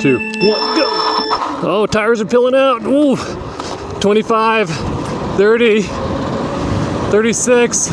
2, 1, go! Oh, tires are peeling out. Ooh. 25, 30, 36,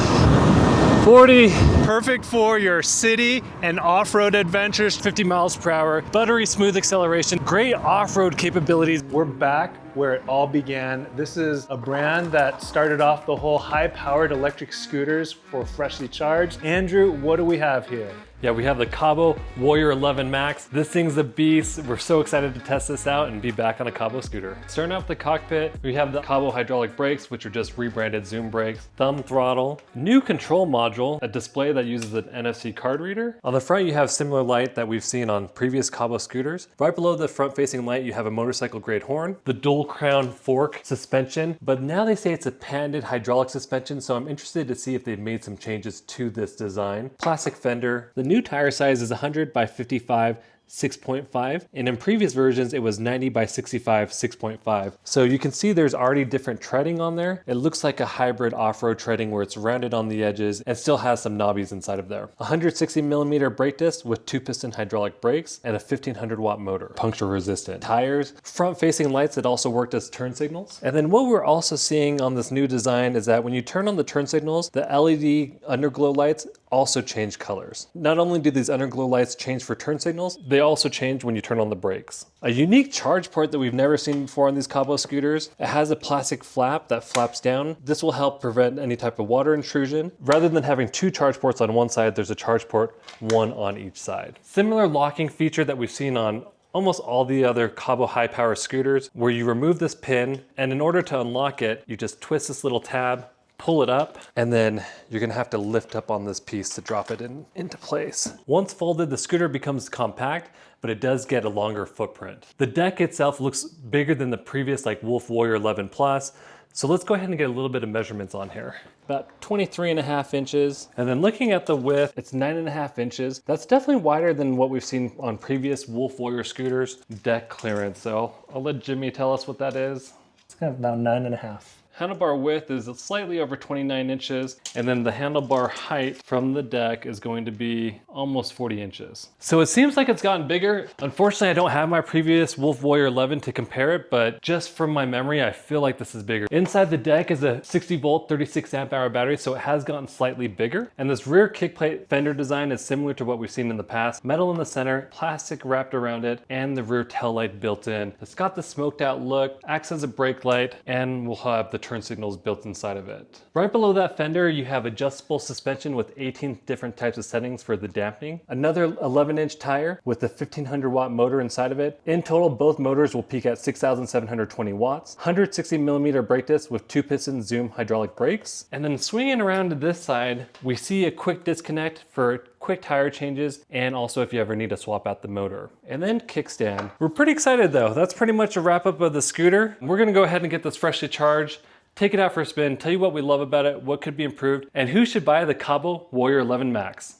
40. Perfect for your city and off-road adventures. 50 miles per hour, buttery smooth acceleration, great off-road capabilities. We're back where it all began. This is a brand that started off the whole high-powered electric scooters for freshly charged. Andrew, what do we have here? Yeah, we have the Kaabo Warrior 11 Max. This thing's a beast. We're so excited to test this out and be back on a Kaabo scooter. Starting off the cockpit, we have the Kaabo hydraulic brakes, which are just rebranded Zoom brakes, thumb throttle, new control module, a display that uses an NFC card reader. On the front, you have similar light that we've seen on previous Kaabo scooters. Right below the front-facing light, you have a motorcycle grade horn, the dual crown fork suspension, but now they say it's a patented hydraulic suspension, so I'm interested to see if they've made some changes to this design. Plastic fender. The new tire size is 100 by 55, 6.5, and in previous versions it was 90 by 65, 6.5. So you can see there's already different treading on there. It looks like a hybrid off-road treading where it's rounded on the edges and still has some knobbies inside of there. 160 millimeter brake disc with 2-piston hydraulic brakes and a 1500 watt motor. Puncture resistant tires, front facing lights that also worked as turn signals. And then what we're also seeing on this new design is that when you turn on the turn signals, the LED underglow lights also change colors. Not only do these underglow lights change for turn signals, they also change when you turn on the brakes. A unique charge port that we've never seen before on these Kaabo scooters. It has a plastic flap that flaps down. This will help prevent any type of water intrusion. Rather than having 2 charge ports on one side, there's a charge port, 1 on each side. Similar locking feature that we've seen on almost all the other Kaabo high power scooters, where you remove this pin, and in order to unlock it, you just twist this little tab, pull it up, and then you're gonna have to lift up on this piece to drop it into place. Once folded, the scooter becomes compact, but it does get a longer footprint. The deck itself looks bigger than the previous like Wolf Warrior 11 Plus. So let's go ahead and get a little bit of measurements on here. About 23.5 inches. And then looking at the width, it's 9.5 inches. That's definitely wider than what we've seen on previous Wolf Warrior scooters. Deck clearance, so I'll let Jimmy tell us what that is. It's kind of about 9.5. Handlebar width is slightly over 29 inches, and then the handlebar height from the deck is going to be almost 40 inches. So it seems like it's gotten bigger. Unfortunately, I don't have my previous Wolf Warrior 11 to compare it, but just from my memory, I feel like this is bigger. Inside the deck is a 60 volt, 36 amp hour battery, so it has gotten slightly bigger. And this rear kick plate fender design is similar to what we've seen in the past. Metal in the center, plastic wrapped around it, and the rear tail light built in. It's got the smoked out look, acts as a brake light, and will have the turn signals built inside of it. Right below that fender, you have adjustable suspension with 18 different types of settings for the dampening. Another 11-inch tire with a 1500 watt motor inside of it. In total, both motors will peak at 6,720 watts. 160 millimeter brake disc with 2-piston Zoom hydraulic brakes. And then swinging around to this side, we see a quick disconnect for quick tire changes, and also if you ever need to swap out the motor. And then kickstand. We're pretty excited though. That's pretty much a wrap up of the scooter. We're gonna go ahead and get this freshly charged, take it out for a spin, tell you what we love about it, what could be improved, and who should buy the Kaabo Warrior 11 Max.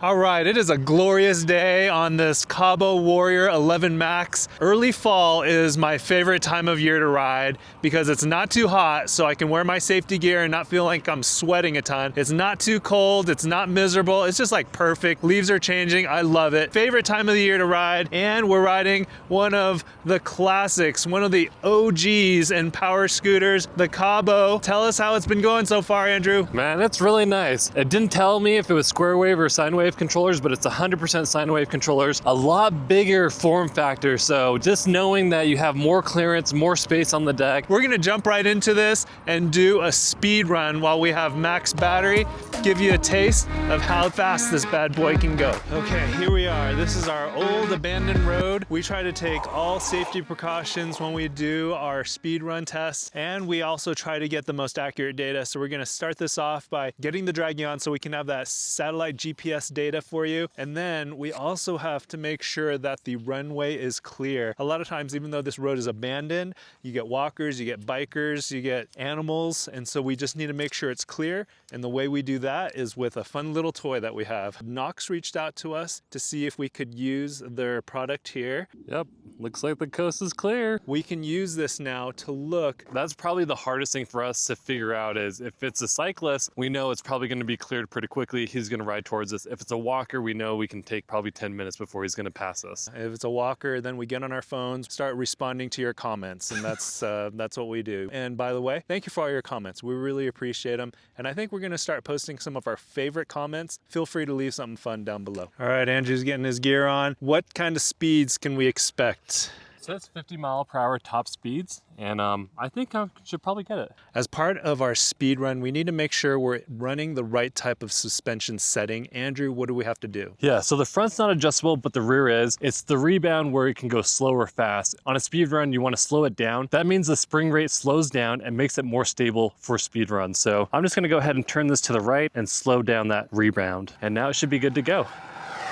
All right, it is a glorious day on this Kaabo Warrior 11 Max. Early fall is my favorite time of year to ride because it's not too hot, so I can wear my safety gear and not feel like I'm sweating a ton. It's not too cold, it's not miserable, it's just like perfect. Leaves are changing, I love it. Favorite time of the year to ride, and we're riding one of the classics, one of the OGs in power scooters, the Kaabo. Tell us how it's been going so far, Andrew. Man, that's really nice. It didn't tell me if it was square wave or sine wave controllers, but it's 100% sine wave controllers. A lot bigger form factor, so just knowing that you have more clearance, more space on the deck. We're gonna jump right into this and do a speed run while we have max battery, give you a taste of how fast this bad boy can go. Okay, here we are. This is our old abandoned road. We try to take all safety precautions when we do our speed run tests, and we also try to get the most accurate data. So we're gonna start this off by getting the Dragon on so we can have that satellite GPS data for you. And then we also have to make sure that the runway is clear. A lot of times, even though this road is abandoned, you get walkers, you get bikers, you get animals. And so we just need to make sure it's clear. And the way we do that is with a fun little toy that we have. Knox reached out to us to see if we could use their product here. Yep, looks like the coast is clear. We can use this now to look. That's probably the hardest thing for us to figure out is if it's a cyclist, we know it's probably going to be cleared pretty quickly. He's going to ride towards us. If it's it's a walker, we know we can take probably 10 minutes before he's gonna pass us. If it's a walker, then we get on our phones, start responding to your comments, and that's what we do. And by the way, thank you for all your comments. We really appreciate them. And I think we're gonna start posting some of our favorite comments. Feel free to leave something fun down below. All right, Andrew's getting his gear on. What kind of speeds can we expect? So it's 50-mile-per-hour top speeds, and I think I should probably get it. As part of our speed run, we need to make sure we're running the right type of suspension setting. Andrew, what do we have to do? Yeah, so the front's not adjustable, but the rear is. It's the rebound where it can go slow or fast. On a speed run, you want to slow it down. That means the spring rate slows down and makes it more stable for speed runs. So I'm just gonna go ahead and turn this to the right and slow down that rebound. And now it should be good to go.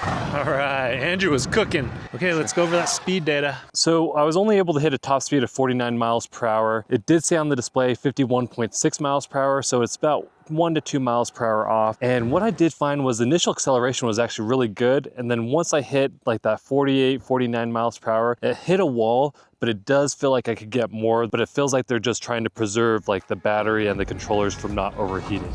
All right, Andrew was cooking. Okay, let's go over that speed data. So I was only able to hit a top speed of 49 miles per hour. It did say on the display 51.6 miles per hour, so it's about 1 to 2 miles per hour off. And what I did find was the initial acceleration was actually really good. And then once I hit like that 48, 49 miles per hour, it hit a wall, but it does feel like I could get more, but it feels like they're just trying to preserve like the battery and the controllers from not overheating.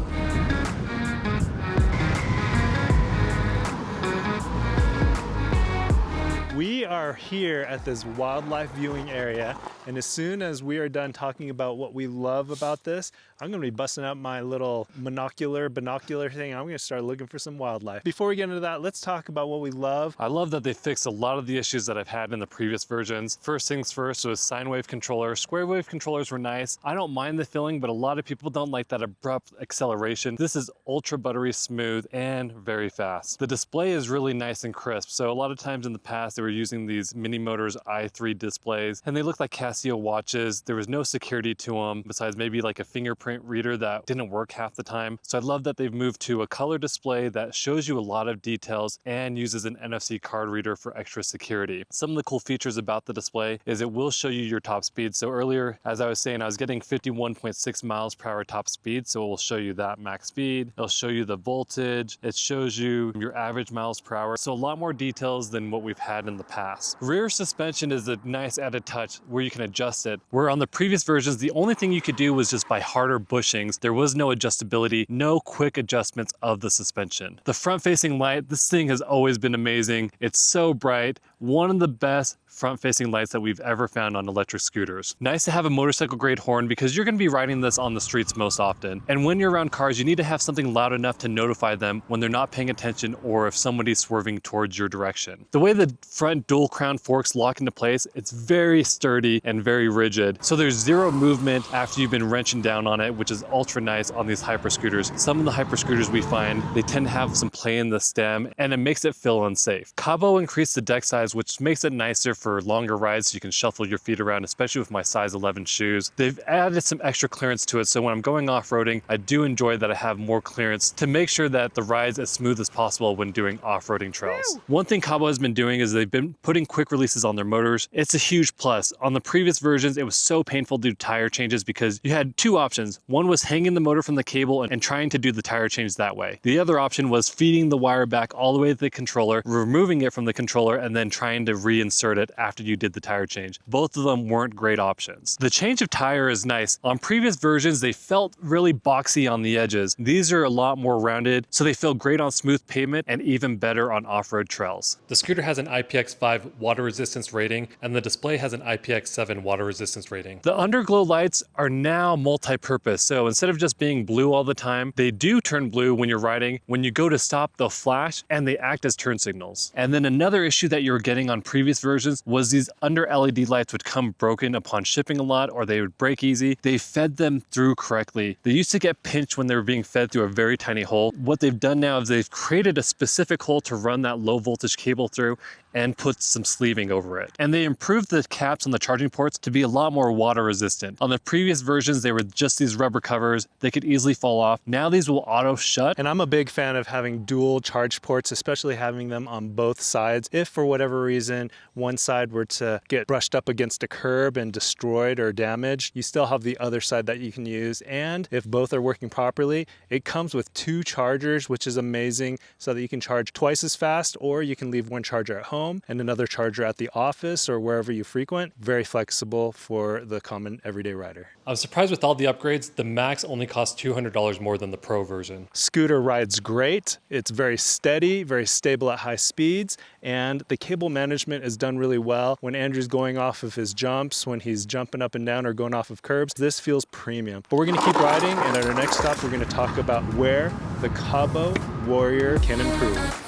We are here at this wildlife viewing area, and as soon as we are done talking about what we love about this, I'm gonna be busting out my little binocular thing. I'm gonna start looking for some wildlife. Before we get into that, let's talk about what we love. I love that they fixed a lot of the issues that I've had in the previous versions. First things first was sine wave controller. Square wave controllers were nice. I don't mind the feeling, but a lot of people don't like that abrupt acceleration. This is ultra buttery smooth and very fast. The display is really nice and crisp. So a lot of times in the past, they were using these Mini Motors i3 displays, and they looked like Casio watches. There was no security to them besides maybe like a fingerprint reader that didn't work half the time. So I love that they've moved to a color display that shows you a lot of details and uses an NFC card reader for extra security. Some of the cool features about the display is it will show you your top speed. So earlier, as I was saying, I was getting 51.6 miles per hour top speed. So it will show you that max speed. It'll show you the voltage. It shows you your average miles per hour. So a lot more details than what we've had in the past. Rear suspension is a nice added touch where you can adjust it. Where on the previous versions, the only thing you could do was just by harder bushings. There was no adjustability, no quick adjustments of the suspension. The front-facing light, this thing has always been amazing. It's so bright. One of the best front-facing lights that we've ever found on electric scooters. Nice to have a motorcycle-grade horn because you're going to be riding this on the streets most often. And when you're around cars, you need to have something loud enough to notify them when they're not paying attention or if somebody's swerving towards your direction. The way the front dual crown forks lock into place, it's very sturdy and very rigid. So there's zero movement after you've been wrenching down on it, which is ultra nice on these hyper scooters. Some of the hyper scooters we find, they tend to have some play in the stem and it makes it feel unsafe. Kaabo increased the deck size, which makes it nicer for longer rides so you can shuffle your feet around, especially with my size 11 shoes. They've added some extra clearance to it, so when I'm going off-roading, I do enjoy that I have more clearance to make sure that the ride's as smooth as possible when doing off-roading trails. Woo! One thing Kaabo has been doing is they've been putting quick releases on their motors. It's a huge plus. On the previous versions, it was so painful to do tire changes because you had two options. One was hanging the motor from the cable and trying to do the tire change that way. The other option was feeding the wire back all the way to the controller, removing it from the controller, and then trying to reinsert it after you did the tire change. Both of them weren't great options. The change of tire is nice. On previous versions, they felt really boxy on the edges. These are a lot more rounded, so they feel great on smooth pavement and even better on off-road trails. The scooter has an IPX5 water resistance rating, and the display has an IPX7 water resistance rating. The underglow lights are now multi-purpose, so instead of just being blue all the time, they do turn blue when you're riding. When you go to stop, they'll flash, and they act as turn signals. And then another issue that you were getting on previous versions was these under LED lights would come broken upon shipping a lot, or they would break easy. They fed them through correctly. They used to get pinched when they were being fed through a very tiny hole. What they've done now is they've created a specific hole to run that low voltage cable through and put some sleeving over it. And they improved the caps on the charging ports to be a lot more water resistant. On the previous versions, they were just these rubber covers. They could easily fall off. Now these will auto shut. And I'm a big fan of having dual charge ports, especially having them on both sides. If for whatever whatever reason one side were to get brushed up against a curb and destroyed or damaged, you still have the other side that you can use. And if both are working properly, it comes with 2 chargers, which is amazing, so that you can charge twice as fast, or you can leave one charger at home and another charger at the office or wherever you frequent. Very flexible for the common everyday rider. I was surprised with all the upgrades, the Max only costs $200 more than the Pro version. Scooter rides great. It's very steady, very stable at high speeds, and the cable management is done really well. When Andrew's going off of his jumps, when he's jumping up and down or going off of curbs, this feels premium. But we're gonna keep riding, and at our next stop, we're gonna talk about where the Kaabo Warrior can improve.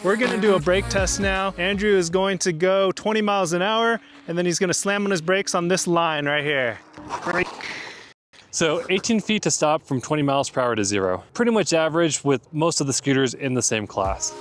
We're gonna do a brake test now. Andrew is going to go 20 miles an hour, and then he's gonna slam on his brakes on this line right here. Brake. So 18 feet to stop from 20 miles per hour to 0. Pretty much average with most of the scooters in the same class.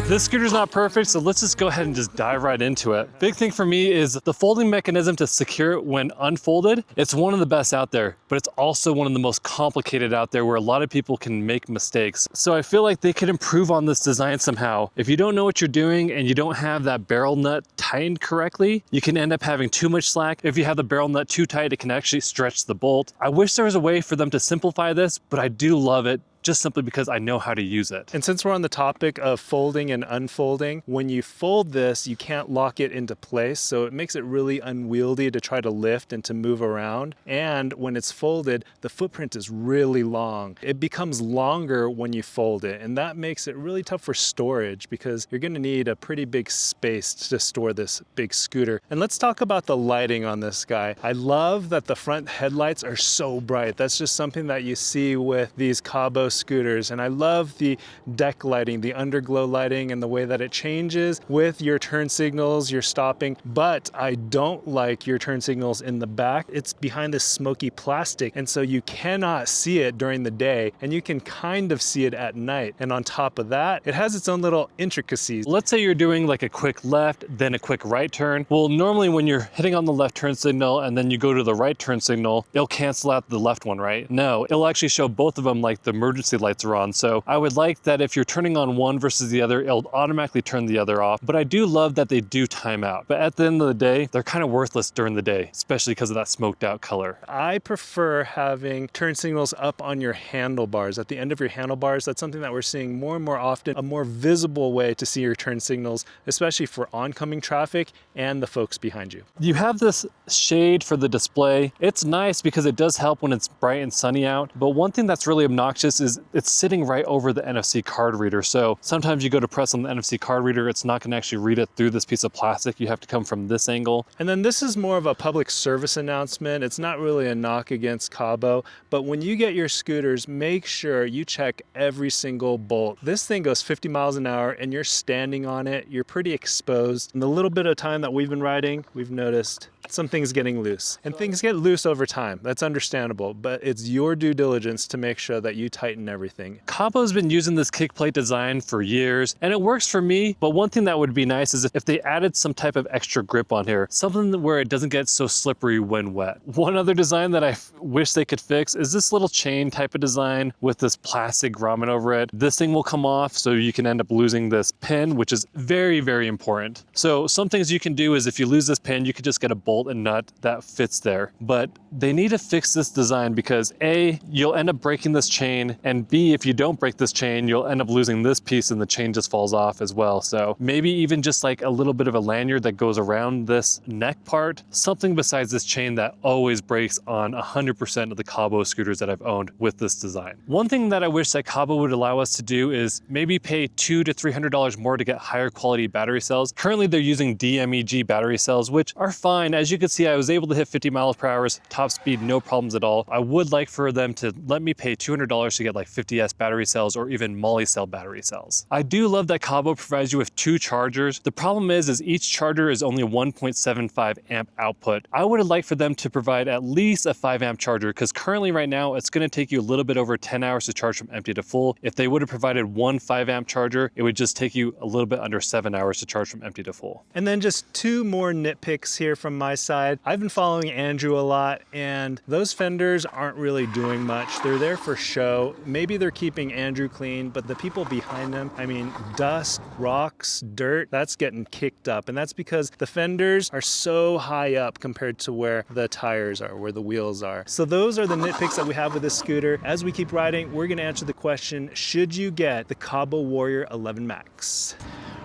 This scooter's not perfect, so let's just go ahead and just dive right into it. Big thing for me is the folding mechanism to secure it when unfolded. It's one of the best out there, but it's also one of the most complicated out there where a lot of people can make mistakes. So I feel like they could improve on this design somehow. If you don't know what you're doing and you don't have that barrel nut tightened correctly, you can end up having too much slack. If you have the barrel nut too tight, it can actually stretch the bolt. I wish there was a way for them to simplify this, but I do love it, just simply because I know how to use it. And since we're on the topic of folding and unfolding, when you fold this, you can't lock it into place, so it makes it really unwieldy to try to lift and to move around. And when it's folded, the footprint is really long. It becomes longer when you fold it, and that makes it really tough for storage because you're gonna need a pretty big space to store this big scooter. And let's talk about the lighting on this guy. I love that the front headlights are so bright. That's just something that you see with these Kaabo scooters, and I love the deck lighting, the underglow lighting, and the way that it changes with your turn signals, your stopping. But I don't like your turn signals in the back. It's behind this smoky plastic, and so you cannot see it during the day, and you can kind of see it at night. And on top of that, it has its own little intricacies. Let's say you're doing like a quick left, then a quick right turn. Well, normally when you're hitting on the left turn signal and then you go to the right turn signal, it'll cancel out the left one, right? No, it'll actually show both of them like the emergency lights are on. So I would like that if you're turning on one versus the other, it'll automatically turn the other off. But I do love that they do time out. But at the end of the day, they're kind of worthless during the day, especially because of that smoked out color. I prefer having turn signals up on your handlebars, at the end of your handlebars. That's something that we're seeing more and more often, a more visible way to see your turn signals, especially for oncoming traffic and the folks behind you. You have this shade for the display. It's nice because it does help when it's bright and sunny out. But one thing that's really obnoxious is it's sitting right over the NFC card reader. So sometimes you go to press on the NFC card reader, it's not gonna actually read it through this piece of plastic. You have to come from this angle. And then this is more of a public service announcement. It's not really a knock against Kaabo, but when you get your scooters, make sure you check every single bolt. This thing goes 50 miles an hour and you're standing on it, you're pretty exposed. In the little bit of time that we've been riding, we've noticed some things getting loose. And things get loose over time. That's understandable, but it's your due diligence to make sure that you tighten everything. Kaabo's been using this kick plate design for years, and it works for me, but one thing that would be nice is if they added some type of extra grip on here, something where it doesn't get so slippery when wet. One other design that I wish they could fix is this little chain type of design with this plastic grommet over it. This thing will come off, so you can end up losing this pin, which is very, very important. So some things you can do is if you lose this pin, you could just get a bolt and nut that fits there. But they need to fix this design because A, you'll end up breaking this chain, and B, if you don't break this chain, you'll end up losing this piece and the chain just falls off as well. So maybe even just like a little bit of a lanyard that goes around this neck part, something besides this chain that always breaks on 100% of the Kaabo scooters that I've owned with this design. One thing that I wish that Kaabo would allow us to do is maybe pay $200 to $300 more to get higher quality battery cells. Currently they're using DMEG battery cells, which are fine. As you can see, I was able to hit 50 miles per hour, top speed, no problems at all. I would like for them to let me pay $200 to get like 50S battery cells or even moly cell battery cells. I do love that Kaabo provides you with 2 chargers. The problem is each charger is only 1.75 amp output. I would have liked for them to provide at least a 5 amp charger because currently right now it's going to take you a little bit over 10 hours to charge from empty to full. If they would have provided one 5 amp charger, it would just take you a little bit under 7 hours to charge from empty to full. And then just 2 more nitpicks here from my my side. I've been following Andrew a lot, and those fenders aren't really doing much. They're there for show. Maybe they're keeping Andrew clean, but the people behind them, I mean, dust, rocks, dirt, that's getting kicked up. And that's because the fenders are so high up compared to where the tires are, where the wheels are. So those are the nitpicks that we have with this scooter. As we keep riding, we're gonna answer the question, should you get the Kaabo Warrior 11 Max?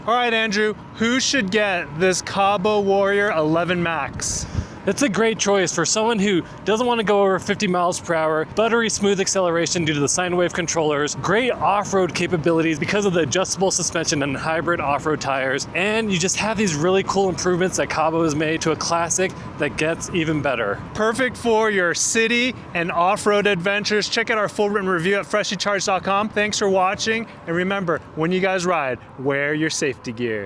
All right, Andrew, who should get this Kaabo Warrior 11 Max? It's a great choice for someone who doesn't want to go over 50 miles per hour, buttery smooth acceleration due to the sine wave controllers, great off-road capabilities because of the adjustable suspension and hybrid off-road tires, and you just have these really cool improvements that Kaabo has made to a classic that gets even better. Perfect for your city and off-road adventures. Check out our full written review at freshlycharged.com. Thanks for watching, and remember, when you guys ride, wear your safety gear.